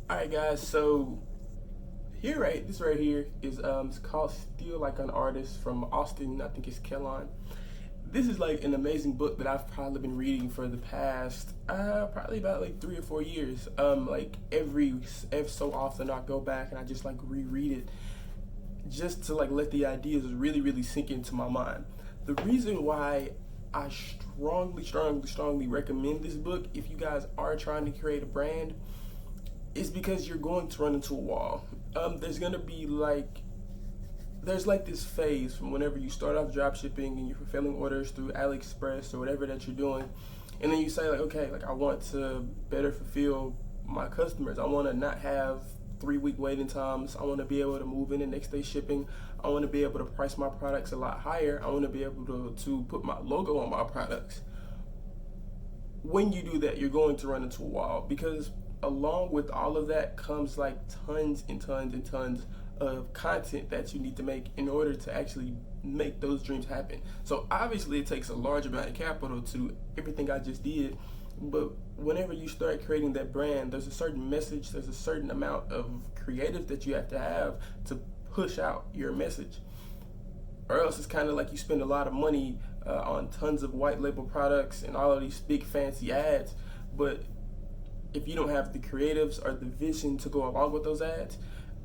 Alright guys, so this right here is it's called Still Like an Artist from Austin, I think it's Kellogg. This is like an amazing book that I've probably been reading for the past probably about like 3 or 4 years. Like every so often I go back and I just like reread it just to like let the ideas really sink into my mind. The reason why I strongly recommend this book if you guys are trying to create a brand is because you're going to run into a wall. There's gonna be there's like this phase from whenever you start off drop shipping and you're fulfilling orders through AliExpress or whatever that you're doing, and then you say like, okay, like I want to better fulfill my customers. I want to not have 3-week waiting times. I want to be able to move in the next day shipping. I want to be able to price my products a lot higher. I want to be able to put my logo on my products. When you do that, you're going to run into a wall because along with all of that comes like tons of content that you need to make in order to actually make those dreams happen. So obviously it takes a large amount of capital to do everything I just did, but whenever you start creating that brand, there's a certain message, there's a certain amount of creative that you have to push out your message, or else it's kind of like you spend a lot of money on tons of white label products and all of these big fancy ads, but if you don't have the creatives or the vision to go along with those ads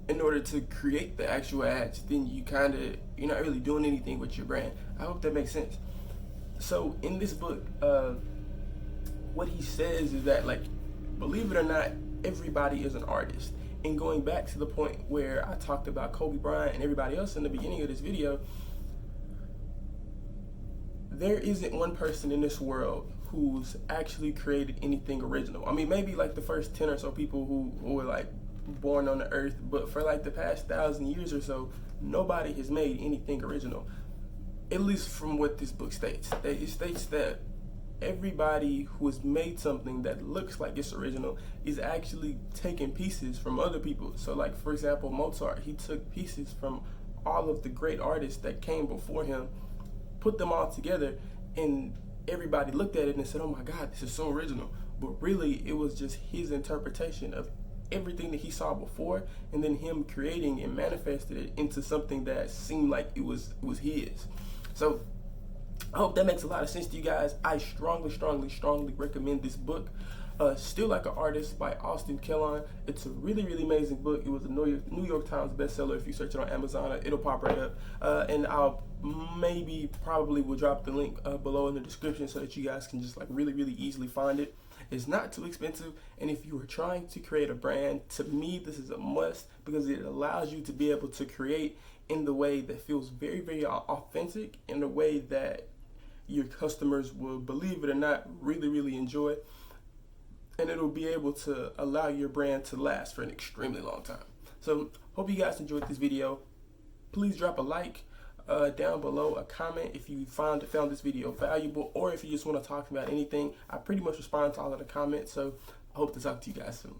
in order to create the actual ads, then you're not really doing anything with your brand. I hope that makes sense. So in this book, what he says is that, like, believe it or not, everybody is an artist. And going back to the point where I talked about Kobe Bryant and everybody else in the beginning of this video, there isn't one person in this world who's actually created anything original. I mean, maybe like the first 10 or so people who were like born on the earth, but for like the past 1,000 years or so, nobody has made anything original. At least from what this book states. It states that everybody who has made something that looks like it's original is actually taking pieces from other people. So like, for example, Mozart, he took pieces from all of the great artists that came before him, put them all together, and everybody looked at it and said, oh my God, this is so original. But really, it was just his interpretation of everything that he saw before, and then him creating and manifested it into something that seemed like it was his. So I hope that makes a lot of sense to you guys. I strongly recommend this book, Still Like an Artist by Austin Kellogg. It's a really amazing book. It was a New York Times bestseller. If you search it on Amazon, it'll pop right up. And I'll probably will drop the link below in the description so that you guys can just like really easily find it. It's not too expensive, and if you are trying to create a brand, to me this is a must because it allows you to be able to create in the way that feels very authentic, in a way that your customers will, believe it or not, really enjoy, and it'll be able to allow your brand to last for an extremely long time. So hope you guys enjoyed this video. Please drop a like down below, a comment if you found this video valuable, or if you just want to talk about anything. I pretty much respond to all of the comments, so I hope to talk to you guys soon.